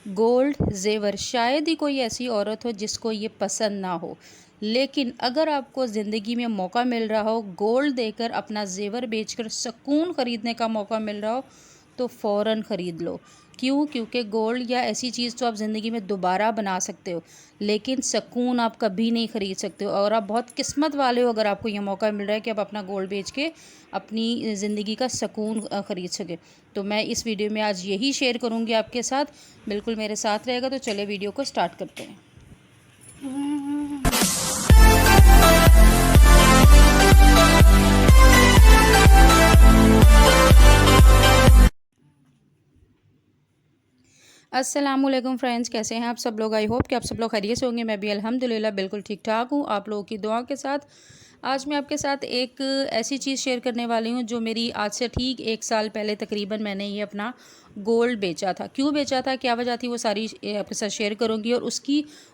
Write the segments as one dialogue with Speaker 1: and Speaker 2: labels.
Speaker 1: Gold ज़ेवर शायद ही कोई ऐसी औरत हो जिसको ये पसंद ना हो। लेकिन अगर आपको ज़िंदगी में मौका मिल रहा हो गोल्ड देकर अपना ज़ेवर बेचकर सुकून ख़रीदने का मौका मिल रहा हो तो फ़ौरन ख़रीद लो। क्यों? क्योंकि गोल्ड या ऐसी चीज़ तो आप ज़िंदगी में दोबारा बना सकते हो, लेकिन सुकून आप कभी नहीं ख़रीद सकते हो। और आप बहुत किस्मत वाले हो अगर आपको ये मौका मिल रहा है कि आप अपना गोल्ड बेच के अपनी ज़िंदगी का सुकून ख़रीद सकें। तो मैं इस वीडियो में आज यही शेयर करूँगी आपके साथ, बिल्कुल मेरे साथ रहेगा। तो चलिए वीडियो को स्टार्ट करते हैं। अस्सलामुअलैकुम फ्रेंड्स, कैसे हैं आप सब लोग? आई होप कि आप सब लोग खैरियत से होंगे। मैं भी अल्हम्दुलिल्लाह बिल्कुल ठीक ठाक हूँ, आप लोगों की दुआ के साथ। आज मैं आपके साथ एक ऐसी चीज़ शेयर करने वाली हूँ जो मेरी आज से ठीक 1 साल पहले तकरीबन मैंने ये अपना गोल्ड बेचा था। क्यों बेचा था, क्या वजह थी, वो सारी आपके साथ शेयर करूँगी। और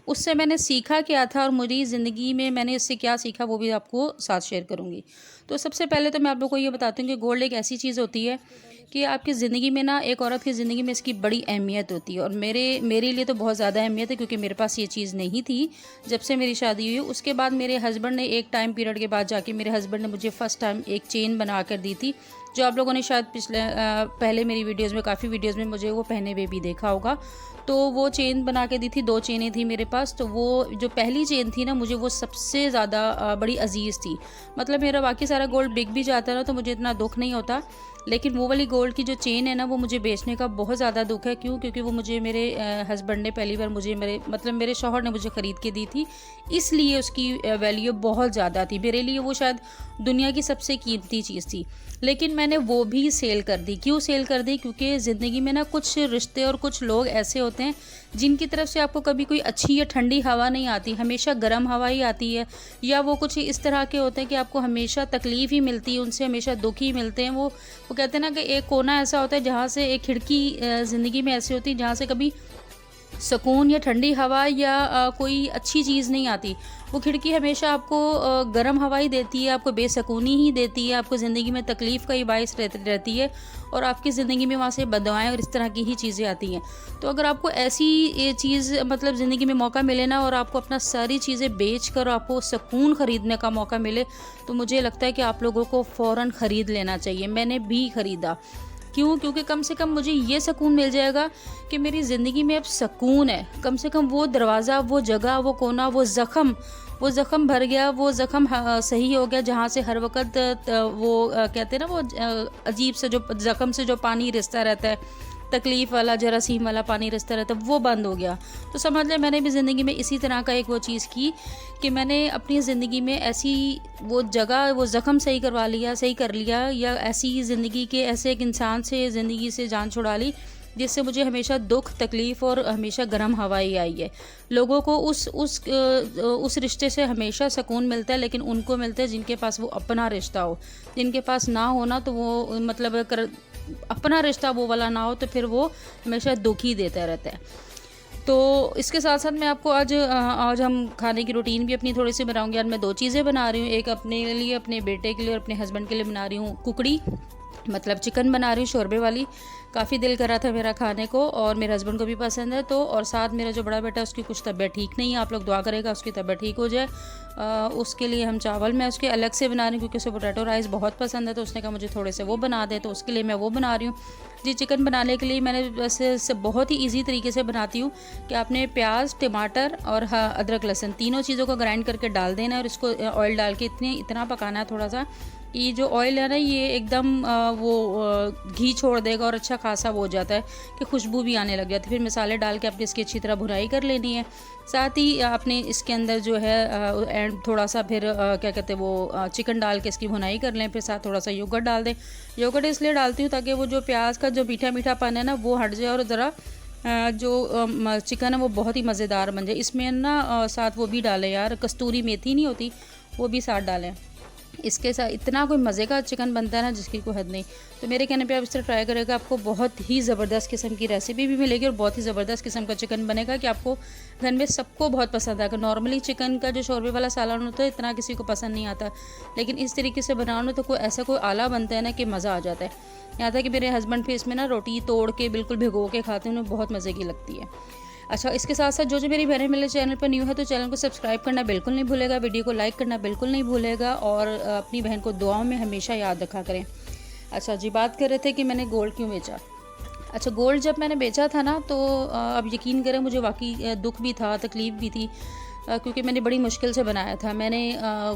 Speaker 1: उससे मैंने सीखा क्या था और मेरी ज़िंदगी में मैंने इससे क्या सीखा वो भी आपको साथ शेयर करूँगी। तो सबसे पहले तो मैं आप लोगों को ये बताती हूँ कि गोल्ड एक ऐसी चीज़ होती है कि आपकी ज़िंदगी में ना, एक औरत की ज़िंदगी में इसकी बड़ी अहमियत होती है। और मेरे लिए तो बहुत ज़्यादा अहमियत है, क्योंकि मेरे पास ये चीज़ नहीं थी जब से मेरी शादी हुई। उसके बाद मेरे हस्बैंड ने एक टाइम पीरियड के बाद जाके मेरे हस्बैंड ने मुझे फ़र्स्ट टाइम एक चेन बना कर दी थी, जो आप लोगों ने शायद पहले मेरी वीडियोज़ में, काफ़ी वीडियोज़ में मुझे वो पहने हुए भी देखा होगा। तो वो चेन बना के दी थी, 2 चेनें थी मेरे पास। तो वो जो पहली चेन थी ना, मुझे वो सबसे ज़्यादा बड़ी अजीज़ थी। मतलब मेरा बाकी सारा गोल्ड बिक भी जाता ना तो मुझे इतना दुख नहीं होता, लेकिन वो वाली गोल्ड की जो चेन है ना, वो मुझे बेचने का बहुत ज़्यादा दुख है। क्यों? क्योंकि वो मुझे मेरे हस्बैंड ने पहली बार मुझे मेरे शौहर ने मुझे ख़रीद के दी थी, इसलिए उसकी वैल्यू बहुत ज़्यादा थी। मेरे लिए वो शायद दुनिया की सबसे कीमती चीज़ थी। लेकिन मैंने वो भी सेल कर दी। क्यों सेल कर दी? क्योंकि ज़िंदगी में ना कुछ रिश्ते और कुछ लोग ऐसे होते हैं जिनकी तरफ से आपको कभी कोई अच्छी या ठंडी हवा नहीं आती, हमेशा गर्म हवा ही आती है। या वो कुछ इस तरह के होते हैं कि आपको हमेशा तकलीफ़ ही मिलती है, उनसे हमेशा दुख ही मिलते हैं। वो कहते हैं ना कि एक कोना ऐसा होता है जहाँ से, एक खिड़की ज़िंदगी में ऐसी होती है जहाँ से कभी सुकून या ठंडी हवा या कोई अच्छी चीज़ नहीं आती। वो खिड़की हमेशा आपको गर्म हवा ही देती है, आपको बेसुकूनी ही देती है, आपको ज़िंदगी में तकलीफ़ का ही बाइस रहती है। और आपकी ज़िंदगी में वहाँ से बददुआएँ और इस तरह की ही चीज़ें आती हैं। तो अगर आपको ऐसी ये चीज़ मतलब ज़िंदगी में मौका मिले ना, और आपको अपना सारी चीज़ें बेच कर आपको सुकून ख़रीदने का मौका मिले, तो मुझे लगता है कि आप लोगों को फ़ौरन ख़रीद लेना चाहिए। मैंने भी ख़रीदा। क्यों? क्योंकि कम से कम मुझे ये सुकून मिल जाएगा कि मेरी ज़िंदगी में अब सुकून है। कम से कम वो दरवाज़ा, वो जगह, वो कोना, वो ज़ख़म भर गया, वो ज़ख़म सही हो गया, जहाँ से हर वक़्त कहते हैं ना, वो अजीब से जो ज़ख़म से जो पानी रिसता रहता है, तकलीफ़ वाला, जरासीम वाला पानी रिसता रहता है, वो बंद हो गया। तो समझ लें मैंने भी ज़िंदगी में इसी तरह का एक वो चीज़ की कि मैंने अपनी ज़िंदगी में ऐसी वो जगह, वो ज़ख़म सही कर लिया, या ऐसी ज़िंदगी के ऐसे एक इंसान से ज़िंदगी से जान छुड़ा ली जिससे मुझे हमेशा दुख, तकलीफ़ और हमेशा गर्म हवा ही आई है। लोगों को उस रिश्ते से हमेशा सुकून मिलता है, लेकिन उनको मिलता है जिनके पास वो अपना रिश्ता हो। जिनके पास ना हो ना, तो वो मतलब अपना रिश्ता वो वाला ना हो, तो फिर वो हमेशा दुख ही देता रहता है। तो इसके साथ-साथ मैं आपको आज हम खाने की रूटीन भी अपनी थोड़ी-सी बनाऊँगी। आज मैं 2 चीज़ें बना रही हूँ। एक अपने लिए, अपने बेटे के लिए और अपने हस्बैंड के लिए बना रही हूँ कुकड़ी, मतलब चिकन बना रही हूँ शोरबे वाली। काफ़ी दिल कर रहा था मेरा खाने को, और मेरे हस्बैंड को भी पसंद है। तो और साथ मेरा जो बड़ा बेटा है, उसकी कुछ तबीयत ठीक नहीं है, आप लोग दुआ करेगा उसकी तबीयत ठीक हो जाए। उसके लिए हम चावल मैं उसके अलग से बना रही हूँ, क्योंकि उसे पोटैटो राइस बहुत पसंद है। तो उसने कहा मुझे थोड़े से वो बना दे, तो उसके लिए मैं वो बना रही हूँ जी। चिकन बनाने के लिए मैंने वैसे बहुत ही ईजी तरीके से बनाती हूँ कि आपने प्याज, टमाटर और अदरक, लहसुन तीनों चीज़ों को ग्राइंड करके डाल देना है, और इसको ऑयल डाल के इतना पकाना है थोड़ा सा। ये जो ऑयल है ना, ये एकदम घी छोड़ देगा और अच्छा खासा वो हो जाता है कि खुशबू भी आने लग जाती है। फिर मसाले डाल के आपने इसकी अच्छी तरह भुनाई कर लेनी है। साथ ही आपने इसके अंदर जो है थोड़ा सा फिर क्या कहते हैं वो चिकन डाल के इसकी भुनाई कर लें। फिर साथ थोड़ा सा योगर्ट डाल दें। योगर्ट इसलिए डालती हूँ ताकि वो जो प्याज का जो मीठा मीठापन है ना, वो हट जाए, और ज़रा जो चिकन है वो बहुत ही मज़ेदार बन जाए। इसमें ना साथ वो भी डालें यार, कस्तूरी मेथी नहीं होती, वो भी साथ डालें। इसके साथ इतना कोई मज़े का चिकन बनता है ना जिसकी कोई हद नहीं। तो मेरे कहने पे आप इस तरह ट्राई करेगा, आपको बहुत ही ज़बरदस्त किस्म की रेसिपी भी मिलेगी और बहुत ही ज़बरदस्त किस्म का चिकन बनेगा कि आपको घर में सबको बहुत पसंद आएगा। नॉर्मली चिकन का जो शोरबे वाला सालन होता है इतना किसी को पसंद नहीं आता, लेकिन इस तरीके से बनाओ ना तो कोई ऐसा कोई आला बनता है ना कि मज़ा आ जाता है। यहाँ तक कि मेरे हस्बैंड भी इसमें ना रोटी तोड़ के बिल्कुल भिगो के खाते हैं, उन्हें बहुत मज़े की लगती है। अच्छा, इसके साथ साथ जो मेरी बहनें मेरे चैनल पर न्यू है तो चैनल को सब्सक्राइब करना बिल्कुल नहीं भूलेगा, वीडियो को लाइक करना बिल्कुल नहीं भूलेगा और अपनी बहन को दुआओं में हमेशा याद रखा करें। अच्छा जी, बात कर रहे थे कि मैंने गोल्ड क्यों बेचा। अच्छा, गोल्ड जब मैंने बेचा था ना तो अब यकीन करें मुझे वाकई दुख भी था, तकलीफ़ भी थी, क्योंकि मैंने बड़ी मुश्किल से बनाया था। मैंने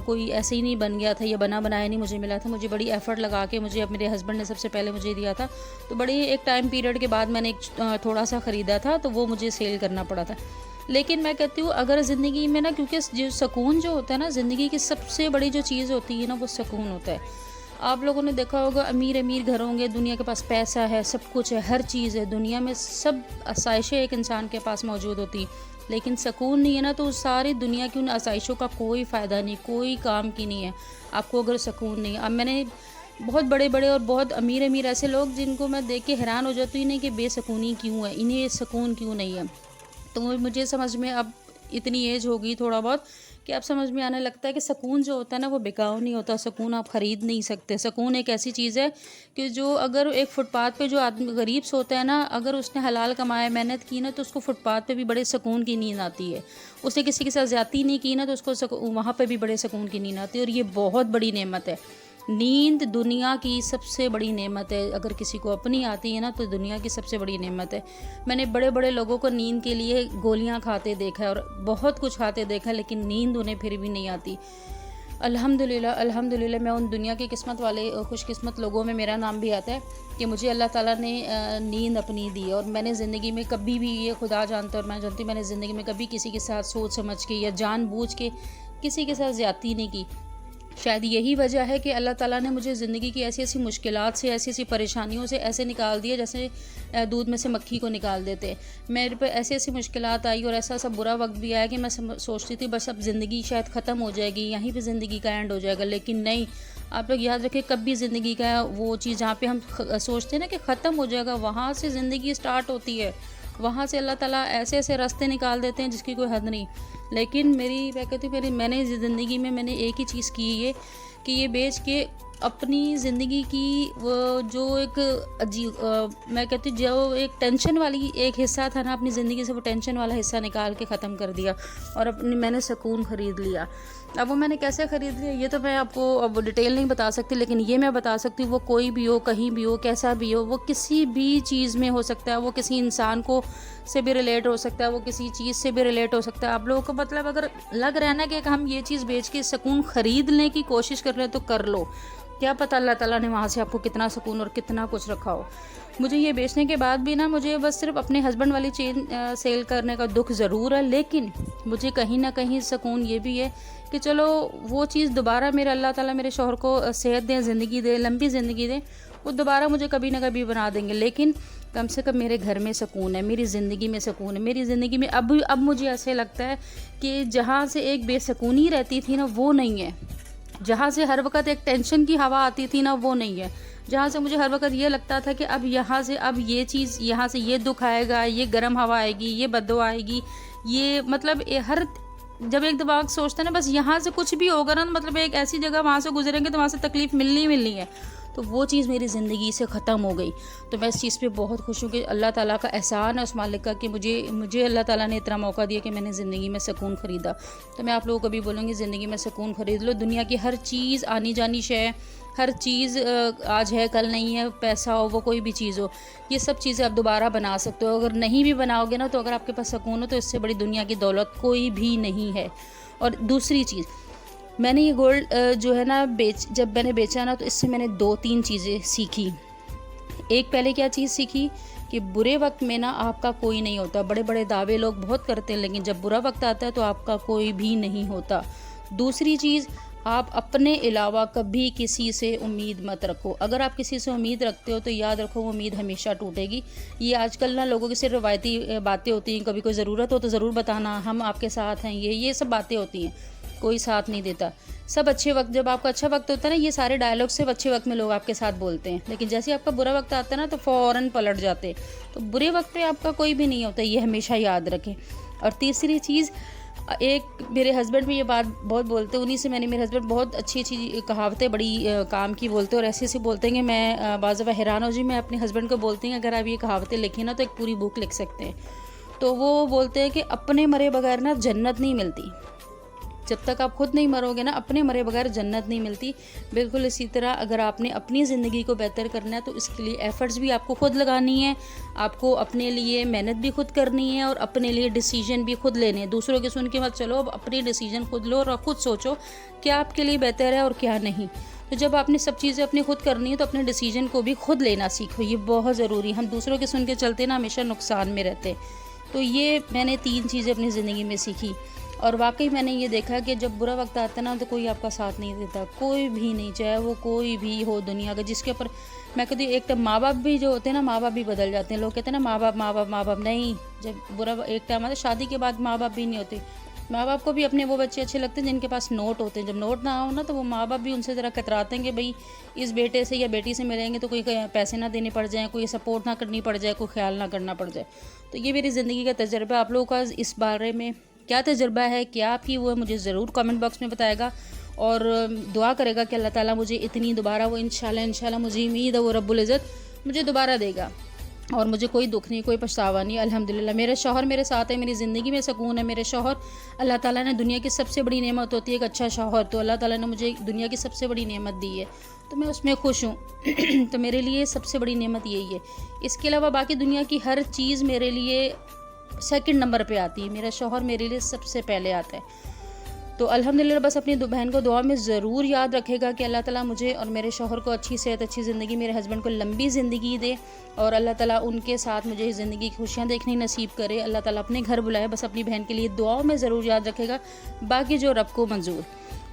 Speaker 1: कोई ऐसे ही नहीं बन गया था या बना बनाया नहीं मुझे मिला था, मुझे बड़ी एफ़र्ट लगा के मुझे अब मेरे हस्बैंड ने सबसे पहले मुझे दिया था। तो बड़ी एक टाइम पीरियड के बाद मैंने एक थोड़ा सा ख़रीदा था तो वो मुझे सेल करना पड़ा था। लेकिन मैं कहती हूँ अगर ज़िंदगी में ना, क्योंकि जो सुकून जो होता है ना, ज़िंदगी की सबसे बड़ी जो चीज़ होती है ना वो सुकून होता है। आप लोगों ने देखा होगा अमीर अमीर घर होंगे, दुनिया के पास पैसा है, सब कुछ है, हर चीज़ है, दुनिया में सब आसाइशें एक इंसान के पास मौजूद होती, लेकिन सुकून नहीं है ना तो सारी दुनिया की उन आसाइशों का कोई फ़ायदा नहीं, कोई काम की नहीं है आपको अगर सुकून नहीं है। अब मैंने बहुत बड़े बड़े और बहुत अमीर अमीर ऐसे लोग जिनको मैं देख के हैरान हो जाती हूँ नहीं कि बेसुकूनी क्यों है, इन्हें सुकून क्यों नहीं है। तो मुझे समझ में अब इतनी एज होगी थोड़ा बहुत कि अब समझ में आने लगता है कि सुकून जो होता है ना वो बिकाऊ नहीं होता, सुकून आप ख़रीद नहीं सकते। सुकून एक ऐसी चीज़ है कि जो अगर एक फुटपाथ पे जो आदमी गरीब सोता है ना, अगर उसने हलाल कमाया, मेहनत की ना, तो उसको फुटपाथ पे भी बड़े सुकून की नींद आती है। उसने किसी के साथ ज़्यादती नहीं की ना तो उसको वहाँ पे भी बड़े सुकून की नींद आती है, और ये बहुत बड़ी नेमत है। नींद दुनिया की सबसे बड़ी नेमत है, अगर किसी को अपनी आती है ना तो दुनिया की सबसे बड़ी नेमत है। मैंने बड़े बड़े लोगों को नींद के लिए गोलियां खाते देखा है और बहुत कुछ खाते देखा है, लेकिन नींद उन्हें फिर भी नहीं आती। अल्हम्दुलिल्लाह अल्हम्दुलिल्लाह, मैं उन दुनिया के किस्मत वाले खुशकिस्मत लोगों में मेरा नाम भी आता है कि मुझे अल्लाह ताला ने नींद अपनी दी। और मैंने ज़िंदगी में कभी भी, ये खुदा जानता और मैं जानती हूँ, मैंने ज़िंदगी में कभी किसी के साथ सोच समझ के या जानबूझ के किसी के साथ ज़्यादती नहीं की। शायद यही वजह है कि अल्लाह ताला ने मुझे ज़िंदगी की ऐसी ऐसी मुश्किलात से, ऐसी ऐसी परेशानियों से ऐसे निकाल दिया जैसे दूध में से मक्खी को निकाल देते। मेरे पे ऐसी ऐसी मुश्किलात आई और ऐसा ऐसा बुरा वक्त भी आया कि मैं सोचती थी बस अब ज़िंदगी शायद ख़त्म हो जाएगी, यहीं पे ज़िंदगी का एंड हो जाएगा, लेकिन नहीं। आप लोग याद रखें, कभी ज़िंदगी का वो चीज़ जहाँ पे हम सोचते हैं ना कि ख़त्म हो जाएगा, वहाँ से ज़िंदगी स्टार्ट होती है। वहाँ से अल्लाह ताला ऐसे ऐसे रास्ते निकाल देते हैं जिसकी कोई हद नहीं। लेकिन मैं कहती हूँ मैंने ज़िंदगी में मैंने एक ही चीज़ की है कि ये बेच के अपनी ज़िंदगी की वो जो एक मैं कहती हूँ जो एक टेंशन वाली एक हिस्सा था ना अपनी ज़िंदगी से, वो टेंशन वाला हिस्सा निकाल के ख़त्म कर दिया और मैंने सुकून ख़रीद लिया। अब वो मैंने कैसे ख़रीद लिया ये तो मैं आपको अब डिटेल नहीं बता सकती, लेकिन ये मैं बता सकती हूँ वो कोई भी हो, कहीं भी हो, कैसा भी हो, वो किसी भी चीज़ में हो सकता है। वो किसी इंसान को से भी रिलेट हो सकता है, वो किसी चीज़ से भी रिलेट हो सकता है। आप लोगों को मतलब अगर लग रहा है ना कि हम ये चीज़ बेच के सुकून ख़रीदने की कोशिश कर रहे हैं तो कर लो, क्या पता अल्लाह ताला ने वहाँ से आपको कितना सुकून और कितना कुछ रखा हो। मुझे ये बेचने के बाद भी ना मुझे बस सिर्फ अपने हस्बैंड वाली चेन सेल करने का दुख ज़रूर है, लेकिन मुझे कहीं ना कहीं सुकून ये भी है कि चलो वो चीज़ दोबारा मेरे अल्लाह ताला मेरे शौहर को सेहत दें, ज़िंदगी दे, लंबी ज़िंदगी दें, वो दोबारा मुझे कभी ना कभी बना देंगे, लेकिन कम से कम मेरे घर में सुकून है, मेरी ज़िंदगी में सुकून है। मेरी ज़िंदगी में अब मुझे ऐसे लगता है कि जहाँ से एक बेसुकूनी रहती थी ना वो नहीं है, जहाँ से हर वक्त एक टेंशन की हवा आती थी ना वो नहीं है, जहाँ से मुझे हर वक्त ये लगता था कि अब यहाँ से अब ये चीज़, यहाँ से ये दुख आएगा, ये गर्म हवा आएगी, ये बद्दुआ आएगी, ये मतलब हर जब एक दिमाग सोचता है ना बस यहाँ से कुछ भी होगा ना, मतलब एक ऐसी जगह वहाँ से गुजरेंगे तो वहाँ से तकलीफ़ मिलनी ही मिलनी है, तो वो चीज़ मेरी ज़िंदगी से ख़त्म हो गई। तो मैं इस चीज़ पे बहुत खुश हूँ कि अल्लाह ताला का एहसान है उस मालिक का कि मुझे अल्लाह ताला ने इतना मौका दिया कि मैंने ज़िंदगी में सुकून ख़रीदा। तो मैं आप लोगों को भी बोलूँगी ज़िंदगी में सुकून ख़रीद लो। दुनिया की हर चीज़ आनी जानी शय, हर चीज़ आज है कल नहीं है, पैसा हो वो कोई भी चीज़ हो, ये सब चीज़ें आप दोबारा बना सकते हो। अगर नहीं भी बनाओगे ना तो अगर आपके पास सुकून हो तो इससे बड़ी दुनिया की दौलत कोई भी नहीं है। और दूसरी चीज़, मैंने ये गोल्ड जो है ना जब मैंने बेचा ना तो इससे मैंने 2-3 चीज़ें सीखी। एक पहले क्या चीज़ सीखी कि बुरे वक्त में ना आपका कोई नहीं होता। बड़े बड़े दावे लोग बहुत करते हैं, लेकिन जब बुरा वक्त आता है तो आपका कोई भी नहीं होता। दूसरी चीज़, आप अपने अलावा कभी किसी से उम्मीद मत रखो। अगर आप किसी से उम्मीद रखते हो तो याद रखो वो उम्मीद हमेशा टूटेगी। ये आजकल ना लोगों की सिर्फ रवायती बातें होती हैं, कभी कोई ज़रूरत हो तो ज़रूर बताना, हम आपके साथ हैं, ये सब बातें होती हैं। कोई साथ नहीं देता। सब अच्छे वक्त, जब आपका अच्छा वक्त होता है ना, ये सारे डायलॉग सिर्फ अच्छे वक्त में लोग आपके साथ बोलते हैं, लेकिन जैसे आपका बुरा वक्त आता है ना तो फ़ौरन पलट जाते। तो बुरे वक्त पे आपका कोई भी नहीं होता, ये हमेशा याद रखें। और तीसरी चीज़, एक मेरे हस्बैंड भी ये बात बहुत बोलते हैं, उन्हीं से मैंने, मेरे हस्बैंड बहुत अच्छी अच्छी कहावतें बड़ी काम की बोलते हैं और ऐसे ऐसे बोलते हैं कि मैं बाज़ दफ़ा हैरान हो जी। मैं अपने हस्बैंड को बोलती हूँ अगर आप ये कहावतें लिखी ना तो एक पूरी बुक लिख सकते हैं। तो वो बोलते हैं कि अपने मरे बगैर ना जन्नत नहीं मिलती। जब तक आप खुद नहीं मरोगे ना, अपने मरे बगैर जन्नत नहीं मिलती। बिल्कुल इसी तरह अगर आपने अपनी ज़िंदगी को बेहतर करना है तो इसके लिए एफ़र्ट्स भी आपको खुद लगानी है, आपको अपने लिए मेहनत भी खुद करनी है और अपने लिए डिसीजन भी खुद लेने हैं। दूसरों की सुन के मत चलो, अब अपनी डिसीजन खुद लो और खुद सोचो क्या आपके लिए बेहतर है और क्या नहीं। तो जब आपने सब चीज़ें अपनी खुद करनी है तो अपने डिसीजन को भी खुद लेना सीखो, ये बहुत ज़रूरी है। हम दूसरों के सुन के चलते ना हमेशा नुकसान में रहते। तो ये मैंने 3 चीज़ें अपनी ज़िंदगी में सीखी और वाकई मैंने ये देखा कि जब बुरा वक्त आता है ना तो कोई आपका साथ नहीं देता, कोई भी नहीं, चाहे वो कोई भी हो दुनिया का, जिसके ऊपर मैं कहती हूँ। एक तो माँ बाप भी जो होते हैं ना, माँ बाप भी बदल जाते हैं। लोग कहते हैं ना माँ बाप माँ बाप माँ बाप, नहीं। जब बुरा एक टाइम आता है शादी के बाद माँ बाप भी नहीं होते। माँ बाप को भी अपने वो बच्चे अच्छे लगते हैं जिनके पास नोट होते हैं। जब नोट ना हो ना तो वो माँ बाप भी उनसे ज़रा कतराते हैं कि भाई इस बेटे से या बेटी से मिलेंगे तो कोई पैसे ना देने पड़ जाए, कोई सपोर्ट ना करनी पड़ जाए, कोई ख्याल ना करना पड़ जाए। तो ये मेरी ज़िंदगी का तजर्बा। आप लोगों का इस बारे में क्या तजर्बा है, क्या आपकी वो है, मुझे ज़रूर कमेंट बॉक्स में बताएगा और दुआ करेगा कि अल्लाह ताला मुझे इतनी दोबारा, वो इंशाल्लाह मुझे उम्मीद है वो रब्बुल इज़्ज़त मुझे दोबारा देगा और मुझे कोई दुख नहीं, कोई पछतावा नहीं। अल्हम्दुलिल्लाह मेरे शौहर मेरे साथ है, मेरी ज़िंदगी में सुकून है। मेरे शौहर, अल्लाह ताला ने, दुनिया की सबसे बड़ी नेमत होती है एक अच्छा शौहर, तो अल्लाह ताला ने मुझे दुनिया की सबसे बड़ी नेमत दी है तो मैं उसमें खुश हूँ। तो मेरे लिए सबसे बड़ी नेमत यही है। इसके अलावा बाकी दुनिया की हर चीज़ मेरे लिए सेकंड नंबर पे आती है, मेरा शौहर मेरे लिए सबसे पहले आता है। तो अल्हम्दुलिल्लाह बस अपनी बहन को दुआ में ज़रूर याद रखेगा कि अल्लाह ताला मुझे और मेरे शौहर को अच्छी सेहत, अच्छी ज़िंदगी, मेरे हस्बैंड को लंबी ज़िंदगी दे और अल्लाह ताला उनके साथ मुझे ज़िंदगी की खुशियाँ देखनी नसीब करे। अल्लाह ताला अपने घर बुलाए, बस अपनी बहन के लिए दुआओं में ज़रूर याद रखेगा, बाकी जो रब को मंजूर।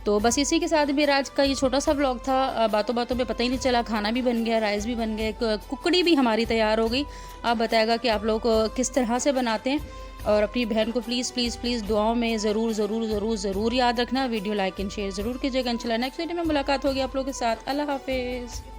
Speaker 1: तो बस इसी के साथ मेरा आज का ये छोटा सा व्लॉग था। बातों बातों में पता ही नहीं चला, खाना भी बन गया, राइस भी बन गए, कुकड़ी भी हमारी तैयार हो गई। आप बताएगा कि आप लोग किस तरह से बनाते हैं और अपनी बहन को प्लीज़ प्लीज़ प्लीज़ दुआओं में ज़रूर ज़रूर ज़रूर ज़रूर याद रखना। वीडियो लाइक एंड शेयर ज़रूर कीजिएगा। इंशाल्लाह नेक्स्ट वीडियो में मुलाकात होगी आप लोगों के साथ। अल्लाह हाफिज़।